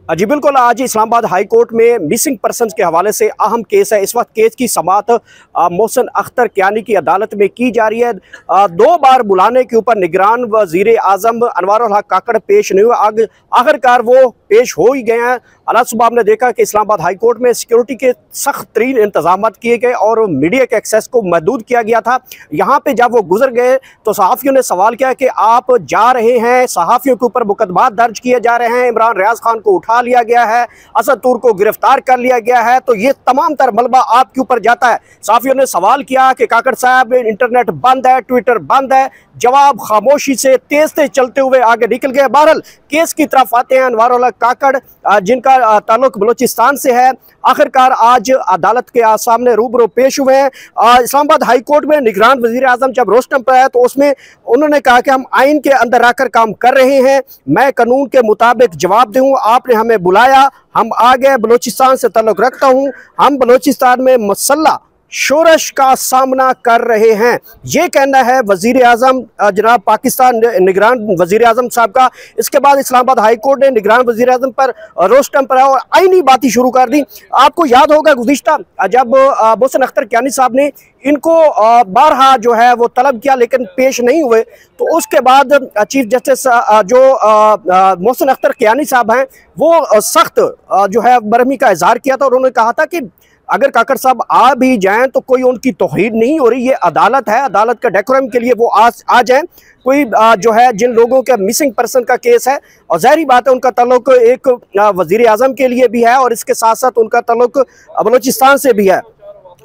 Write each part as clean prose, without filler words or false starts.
जी बिल्कुल। आज Islamabad high court में मिसिंग पर्सनस के हवाले से अहम केस है। इस वक्त केस की समाअत मोहसिन अख्तर कियानी की अदालत में की जा रही है। 2 बार बुलाने के ऊपर निगरान वजीर आजम अनवारुल हक काकड़ पेश नहीं हुए, आखिरकार वो पेश हो ही गए हैं। आज सुबह हमने देखा कि इस्लामाबाद हाई कोर्ट में सिक्योरिटी के सख्त तरीन इंतजाम किए गए और मीडिया के एक्सेस को महदूद किया गया था। यहाँ पे जब वो गुजर गए तो सहाफ़ियों ने सवाल किया कि आप जा रहे हैं, सहाफ़ियों के ऊपर मुकदमात दर्ज किए जा रहे हैं, इमरान रियाज खान को उठा लिया गया है, असद तूर को गिरफ्तार कर लिया गया है, तो ये तमाम तर मलबा आपके ऊपर जाता है। सहाफ़ियों ने सवाल किया कि काकड़ साहब इंटरनेट बंद है, ट्विटर बंद है। जवाब खामोशी से तेज तेज चलते हुए आगे निकल गए। बहरहाल केस की तरफ आते हैं। अनवारुल हक काकड़ जिनका ताल्लुक बलोचिस्तान से है, आखिरकार आज अदालत के सामने रूबरू पेश हुए हैं। इस्लामाबाद हाई कोर्ट में निगरान वजीर आजम जब रोस्टम पर आया तो उसमें उन्होंने कहा कि हम आइन के अंदर आकर काम कर रहे हैं, मैं कानून के मुताबिक जवाब दूँ, आपने हमें बुलाया, हम आ गए, बलोचिस्तान से ताल्लुक रखता हूँ, हम बलोचिस्तान में मसल्ला शोरश का सामना कर रहे हैं। ये कहना है वजीर आजम जनाब पाकिस्तान निगरान वजीर आजम साहब का। इसके बाद इस्लामाबाद हाई कोर्ट ने निगरान वजीर आजम पर रोस्टम पर और आईनी बातें शुरू कर दी। आपको याद होगा गुज़िश्ता जब मोहसिन अख्तर कियानी साहब ने इनको बारहा जो है वो तलब किया लेकिन पेश नहीं हुए, तो उसके बाद चीफ जस्टिस जो मोहसिन अख्तर कियानी साहब हैं वो सख्त जो है बरहमी का इजहार किया था और उन्होंने कहा था कि अगर काकड़ साहब आ भी जाएं तो कोई उनकी तौहीन नहीं हो रही, ये अदालत है, अदालत का डेकोरम के लिए वो आ जाएं। कोई जो है जिन लोगों के मिसिंग पर्सन का केस है और ज़ाहिरी बात है उनका ताल्लुक एक वजीर आजम के लिए भी है और इसके साथ साथ उनका ताल्लुक बलोचिस्तान से भी है।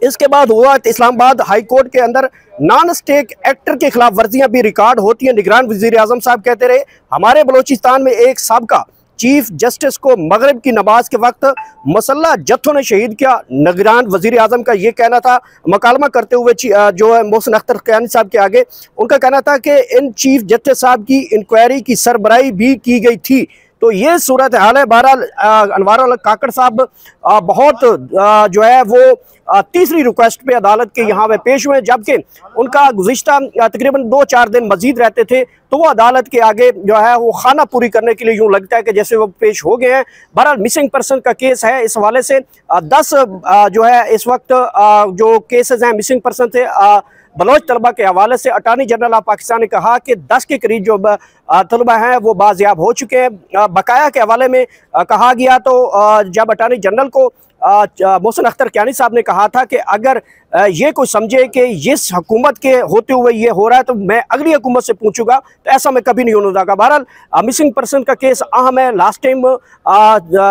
इसके बाद हुआ इस्लामाबाद हाई कोर्ट के अंदर नॉन स्टेक एक्टर के खिलाफ वर्जियाँ भी रिकॉर्ड होती हैं। निगरान वजीर आजम साहब कहते रहे हमारे बलोचिस्तान में एक साबका चीफ जस्टिस को मगरिब की नमाज के वक्त मसल्ला जत्थों ने शहीद किया। निगरान वजीर आजम का ये कहना था, मकालमा करते हुए जो है मोहसिन अख्तर कियानी साहब के आगे, उनका कहना था कि इन चीफ जस्टिस साहब की इंक्वायरी की सरबराही भी की गई थी। तो ये सूरत हाल है। बहरहाल अनवारुल हक काकड़ साहब बहुत जो है वो तीसरी रिक्वेस्ट पे अदालत के यहाँ पे पेश हुए, जबकि उनका गुज़िश्ता तकरीबन 2-4 दिन मजीद रहते थे तो वो अदालत के आगे जो है वो खाना पूरी करने के लिए यूँ लगता है कि जैसे वो पेश हो गए हैं। बहरहाल मिसिंग पर्सन का केस है, इस हवाले से 10 जो है इस वक्त जो केसेस हैं मिसिंग पर्सन से बलोच तलबा के हवाले से अटार्नी जनरल ऑफ पाकिस्तान ने कहा कि 10 के करीब जो तलबा हैं वो बाजियाब हो चुके हैं। बकाया के हवाले में कहा गया तो जब अटार्नी जनरल को मोहसिन अख्तर कियानी साहब ने कहा था कि अगर ये कोई समझे कि इस हुकूमत के होते हुए ये हो रहा है तो मैं अगली हुकूमत से पूछूंगा, तो ऐसा मैं कभी नहीं होने दूंगा। बहरहाल मिसिंग पर्सन का केस अहम है। लास्ट टाइम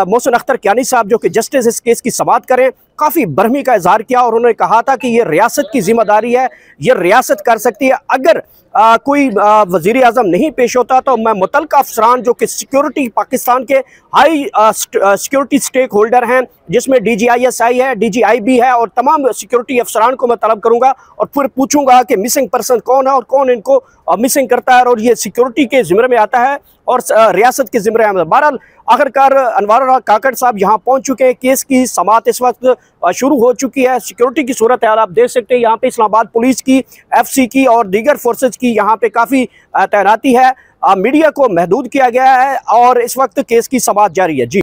मोहसिन अख्तर कियानी साहब जो कि जस्टिस इस केस की समाअत करें, काफ़ी बरहमी का इजहार किया और उन्होंने कहा था कि ये रियासत की जिम्मेदारी है, ये रियासत कर सकती है। अगर कोई वजीर आजम नहीं पेश होता तो मैं मुतल्लिक़ अफसरान जो कि सिक्योरिटी पाकिस्तान के हाई सिक्योरिटी स्टेक होल्डर हैं, जिसमें DGISI है, DGIB है और तमाम सिक्योरिटी अफसरान को मैं तलब करूंगा और फिर पूछूंगा कि मिसिंग पर्सन कौन है और कौन इनको मिसिंग करता है और ये सिक्योरिटी के ज़िम्मे में आता है और रियासत के ज़िम्मे में। बहरहाल आखिरकार अनवारुल हक काकड़ साहब यहाँ पहुँच चुके हैं। केस की समाअत इस वक्त शुरू हो चुकी है। सिक्योरिटी की सूरत हाल आप देख सकते हैं। यहाँ पे इस्लामाबाद पुलिस की, FC की और दीगर फोर्सेज की यहाँ पे काफ़ी तैनाती है। मीडिया को महदूद किया गया है और इस वक्त केस की समाअत जारी है। जी।